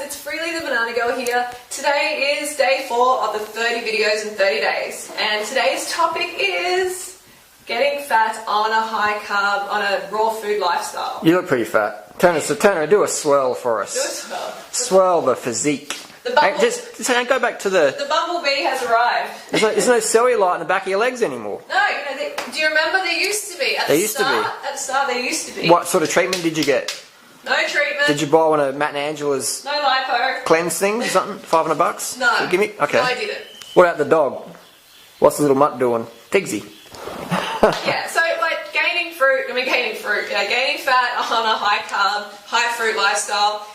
it's Freely the Banana Girl here. Today is day 4 of the 30 videos in 30 days, and today's topic is getting fat on a high carb, on a raw food lifestyle. You look pretty fat. Turner, do a swirl for us. Do a swirl. Swirl the physique. Just go back to the bumblebee has arrived. There's no cellulite in the back of your legs anymore. No, do you remember there used to be? At the start, there used to be. What sort of treatment did you get? No treatment. Did you buy one of Matt and Angela's no lipo cleanse things or something? $500? No. So give me. Okay. No, I didn't. What about the dog? What's the little mutt doing? Tigsy. Yeah, so like gaining fat on a high carb, high fruit lifestyle,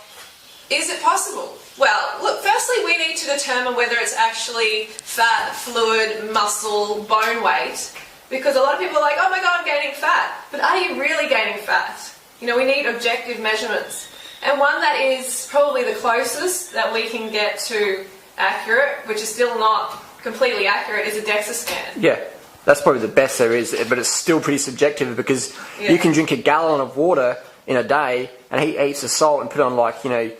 is it possible? Well, look, firstly we need to determine whether it's actually fat, fluid, muscle, bone weight, because a lot of people are like, oh my god, I'm gaining fat, but are you really gaining fat? You know, we need objective measurements, and one that is probably the closest that we can get to accurate, which is still not completely accurate, is a DEXA scan. Yeah. That's probably the best there is, but it's still pretty subjective because you can drink a gallon of water in a day and he eats the salt and put on 5-6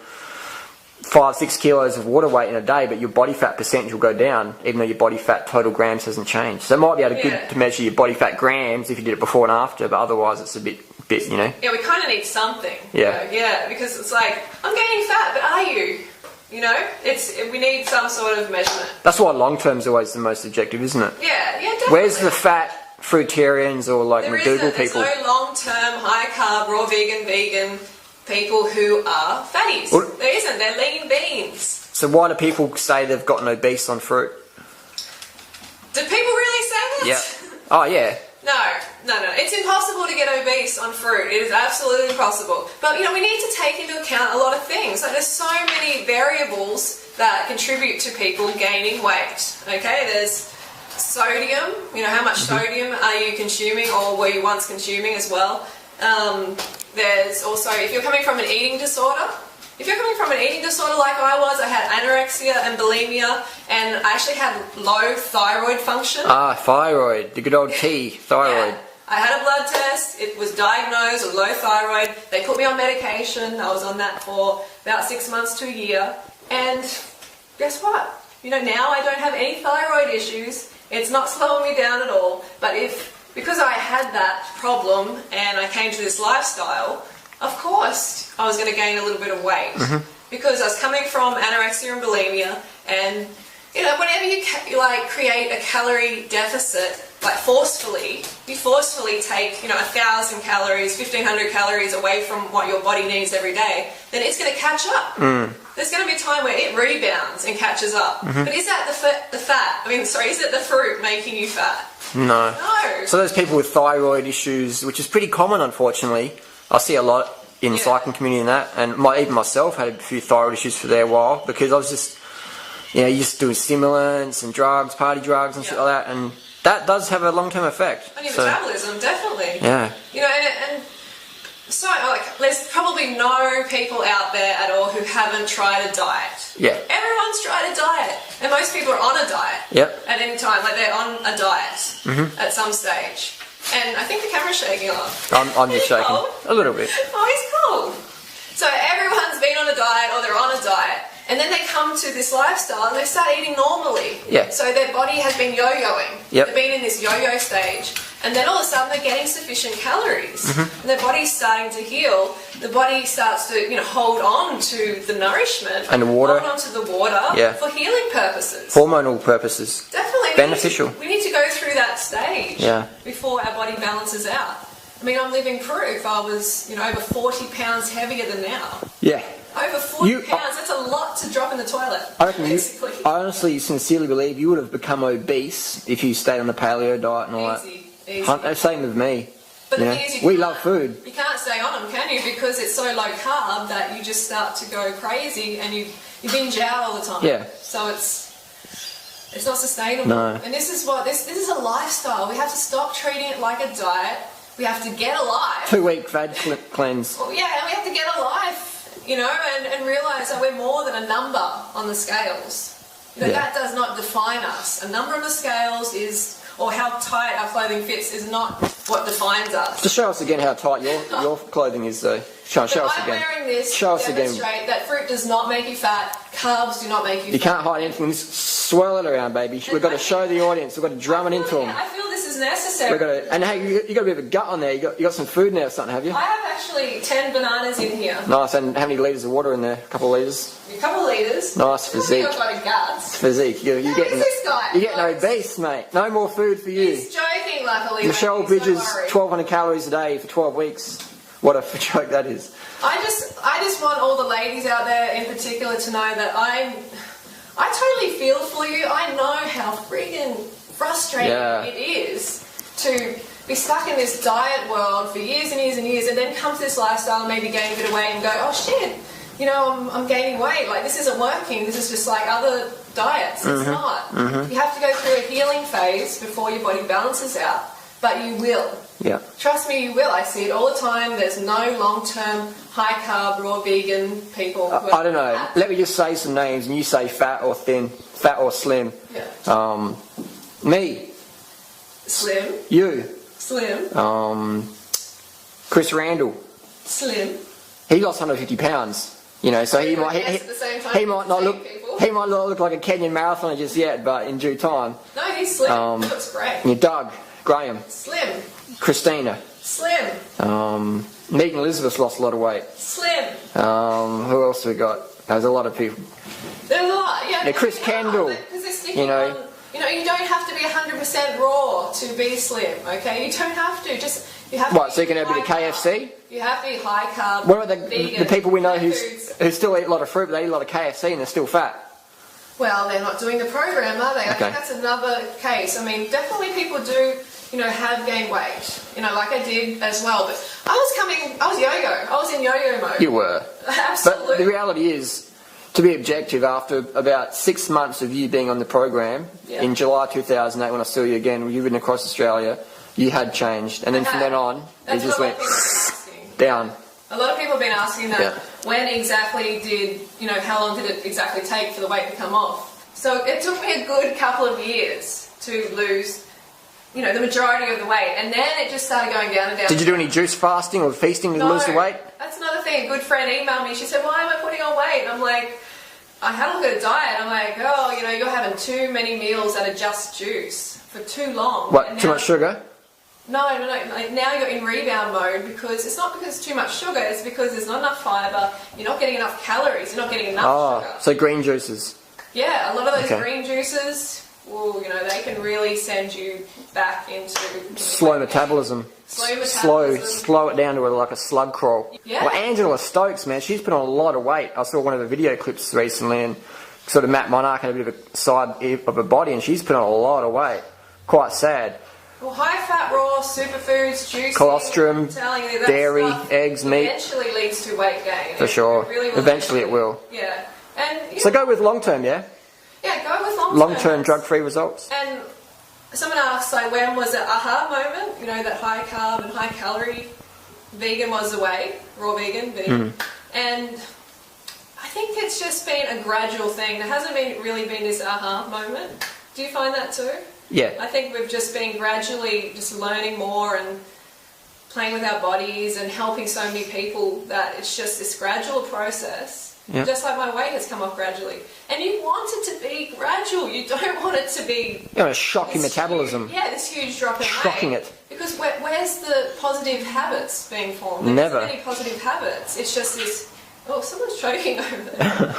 kilos of water weight in a day, but your body fat percentage will go down even though your body fat total grams hasn't changed. So it might be able to measure your body fat grams if you did it before and after, but otherwise it's a bit, you know. Yeah, we kind of need something. Yeah. You know? Yeah, because it's like, I'm gaining fat, but are you? You know, we need some sort of measurement. That's why long term is always the most objective, isn't it? Yeah, definitely. Where's the fat fruitarians or McDougall people? There's no long-term, high-carb, raw vegan people who are fatties. There isn't. They're lean beans. So why do people say they've gotten obese on fruit? Do people really say that? Yeah. Oh, yeah. No. It's impossible to get obese on fruit. It is absolutely impossible. But, we need to take into account a lot of things. Like, there's so many variables that contribute to people gaining weight. Okay, there's sodium. How much sodium are you consuming or were you once consuming as well? There's also, if you're coming from an eating disorder, like I was, I had anorexia and bulimia, and I actually had low thyroid function. Thyroid, the good old T, thyroid. Yeah. I had a blood test, it was diagnosed with low thyroid, they put me on medication, I was on that for about 6 months to a year, and guess what? Now I don't have any thyroid issues, it's not slowing me down at all, but because I had that problem and I came to this lifestyle, of course I was going to gain a little bit of weight because I was coming from anorexia and bulimia, and whenever you create a calorie deficit, you forcefully take 1,000 calories, 1,500 calories away from what your body needs every day, then it's going to catch up. There's going to be a time where it rebounds and catches up. But is that is it the fruit making you fat? No. No. So those people with thyroid issues, which is pretty common unfortunately, I see a lot in the cycling community and that, and even myself had a few thyroid issues for a while because I was just, used to doing stimulants and drugs, party drugs and shit like that, and that does have a long-term effect. On your metabolism, definitely. Yeah. And so, there's probably no people out there at all who haven't tried a diet. Yeah. Everyone's tried a diet. And most people are on a diet. Yep. At any time. They're on a diet at some stage. And I think the camera's shaking off. I'm just shaking. Cold? A little bit. Oh, he's cold. So everyone's been on a diet or they're on a diet. And then they come to this lifestyle and they start eating normally. Yeah. So their body has been yo-yoing. Yep. They've been in this yo-yo stage. And then all of a sudden they're getting sufficient calories. And their body's starting to heal. The body starts to, hold on to the nourishment. And the water. Hold on to the water for healing purposes. Hormonal purposes. Definitely. Beneficial. We need to go through that stage before our body balances out. I'm living proof. I was, over 40 pounds heavier than now. Yeah. Over 40 pounds, that's a lot to drop in the toilet. I reckon I honestly, sincerely believe you would have become obese if you stayed on the paleo diet and all that. Easy. Same with me. But the thing is, we love food. You can't stay on them, can you? Because it's so low carb that you just start to go crazy and you binge out all the time. Yeah. So it's not sustainable. No. And this is a lifestyle. We have to stop treating it like a diet. We have to get alive. 2-week fad cleanse. Well, yeah, and we have to get alive. And realise that we're more than a number on the scales. That does not define us. A number on the scales or how tight our clothing fits is not what defines us. Just show us again how tight your clothing is, though. Show us I'm again. wearing this Show to us again. demonstrate that fruit does not make you fat, carbs do not make you You fat. can't hide anything. Just swirl it around, baby. We've got to show the audience. We've got to drum it into them. I feel this is necessary. We've got to, and hey, you got a bit of a gut on there. You got some food in there or something, have you? I have actually 10 bananas in here. Nice. And how many litres of water in there? A couple of litres. A couple of litres. Nice I think physique. I've got a guts. Physique. You're Who getting is this guy? You're getting obese, mate. No more food for you. He's joking, luckily. Michelle mate. Bridges, Don't worry. 1,200 calories a day for 12 weeks. What a joke that is. I just want all the ladies out there in particular to know that I totally feel for you. I know how freaking frustrating it is to be stuck in this diet world for years and years and years, and then come to this lifestyle and maybe gain a bit of weight and go, oh shit, you know, I'm gaining weight. Like, this isn't working. This is just like other diets. It's not. You have to go through a healing phase before your body balances out. But you will. Yeah. Trust me, you will. I see it all the time. There's no long-term, high-carb, raw vegan people. I don't know. Let me just say some names, and you say fat or thin, fat or slim. Yeah. Me. Slim. You. Slim. Chris Randall. Slim. He lost 150 pounds. You know, so he At might the same time, he might not look people. he might not look like a Kenyan marathoner just yet, but in due time. No, he's slim. He looks great. You Doug, Graham, Slim. Christina, Slim. Megan Elizabeth lost a lot of weight. Slim. Who else have we got? There's a lot of people. There's a lot. Yeah. Chris Kendall. Because they're sticking You know. on. You know, you don't have to be 100% raw to be slim. Okay, you don't have to. You have to. What? So you can have a bit of high KFC? carb. You have to be high carb. What about the vegan, people we know foods. who still eat a lot of fruit, but they eat a lot of KFC and they're still fat? Well, they're not doing the program, are they? I Okay. think that's another case. I mean, definitely people do, you know, have gained weight. You know, like I did as well. But I was yo-yo. I was in yo-yo mode. You were. Absolutely. But the reality is, to be objective, after about 6 months of you being on the program, in July 2008, when I saw you again, you've been across Australia, you had changed. And then from then on, That's you just what went a lot of people have been asking. down. A lot of people have been asking that. Yeah. When exactly did, you know, how long did it exactly take for the weight to come off? So it took me a good couple of years to lose, you know, the majority of the weight. And then it just started going down and down. Did you do any juice fasting or feasting to lose the weight? That's another thing. A good friend emailed me. She said, why am I putting on weight? And I'm like, I had a look at a diet. I'm like, oh, you know, you're having too many meals that are just juice for too long. What, And too now- much sugar? No. Like, now you're in rebound mode because it's not because it's too much sugar. It's because there's not enough fibre. You're not getting enough calories. You're not getting enough sugar. So green juices. Yeah, a lot of those Okay. green juices, well, you know, they can really send you back into Slow metabolism. Slow metabolism. Slow it down to like a slug crawl. Yeah. Well, Angela Stokes, man, she's put on a lot of weight. I saw one of the video clips recently, and sort of Matt Monarch had a bit of a side of her body, and she's put on a lot of weight. Quite sad. Well, high-fat, raw, superfoods, juices, Colostrum, I'm telling you, that dairy, stuff eggs, meat. eventually leads to weight gain. For sure. It really will. Eventually it will. Yeah. And you So know, go with long term, yeah? yeah, go with long-term. Long-term drug-free results. And someone asked, like, when was the aha moment? You know, that high carb and high calorie vegan was the way, raw vegan. And I think it's just been a gradual thing. There hasn't really been this aha moment. Do you find that too? Yeah. I think we've just been gradually just learning more and playing with our bodies and helping so many people that it's just this gradual process. Yeah. Just like my weight has come off gradually. And you want it to be gradual. You don't want it to be... You know, shocking this metabolism. Huge, this huge drop in weight. Shocking it. Because where's the positive habits being formed? Never. There isn't any positive habits. It's just this... Oh, someone's choking over there.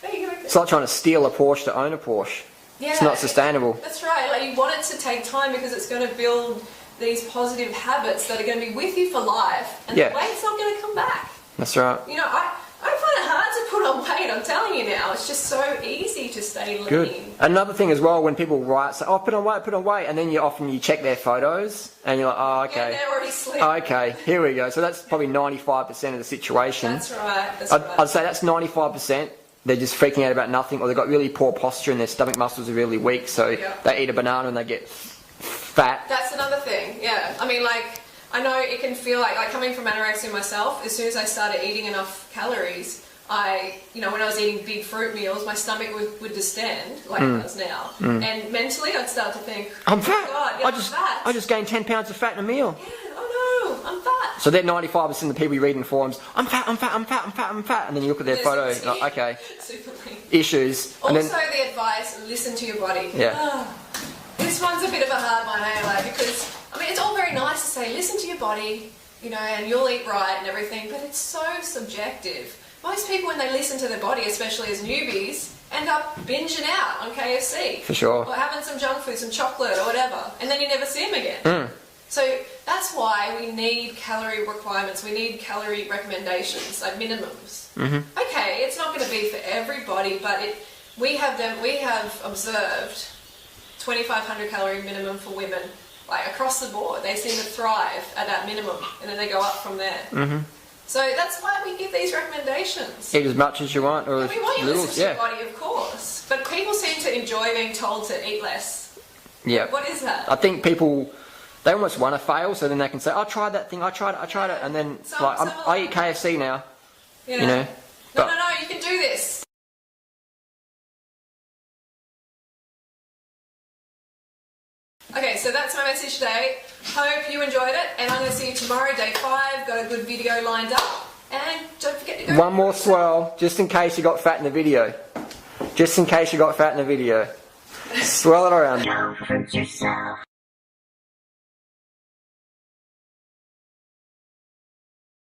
There you go. It's like trying to steal a Porsche to own a Porsche. Yeah, It's not sustainable. That's right. Like, you want it to take time because it's going to build these positive habits that are going to be with you for life, and Yeah. the weight's not going to come back. That's right. You know, I find it hard to put on weight. I'm telling you now, it's just so easy to stay lean. Good. Another thing as well, when people write, say, "Oh, put on weight," and then you check their photos, and you're like, "Oh, Yeah, okay, they're already slim. okay, here we go." So that's probably 95% of the situation. That's right. That's I'd right. say that's 95%. They're just freaking out about nothing, or they've got really poor posture and their stomach muscles are really weak, so Yeah. they eat a banana and they get fat. That's another thing, yeah. I mean, like, I know it can feel like coming from anorexia myself, as soon as I started eating enough calories, when I was eating big fruit meals, my stomach would distend like it does now. And mentally, I'd start to think, I'm fat. Oh God, yeah, I I'm just fat. I just gained 10 pounds of fat in a meal. Yeah, oh no, I'm fat. So that 95% of the people you read in forums, I'm fat, I'm fat, I'm fat, I'm fat, I'm fat, and then you look at their photo, and you're like, okay, Super lean. issues. Also, And then, the advice: listen to your body. Yeah. This one's a bit of a hard one, hey, because it's all very nice to say listen to your body, and you'll eat right and everything, but it's so subjective. Most people, when they listen to their body, especially as newbies, end up binging out on KFC. For sure. Or having some junk food, some chocolate or whatever, and then you never see them again. So that's why we need calorie requirements, we need calorie recommendations, like minimums. Okay, it's not going to be for everybody, but we have observed 2,500 calorie minimum for women, like across the board. They seem to thrive at that minimum, and then they go up from there. So that's why we give these recommendations. eat as much as you want, or as We want you to little, listen to your body, of course, but people seem to enjoy being told to eat less. Yeah. What is that? I think people, they almost want to fail, so then they can say, I tried that thing, I tried it, and then I eat KFC now, you know. No, you can do this. Okay, so that's my message today. Hope you enjoyed it, and I'm going to see you tomorrow, day 5. Got a good video lined up, and don't forget to go. One more swirl, just in case you got fat in the video. Just in case you got fat in the video. Swirl it around. Don't hurt yourself.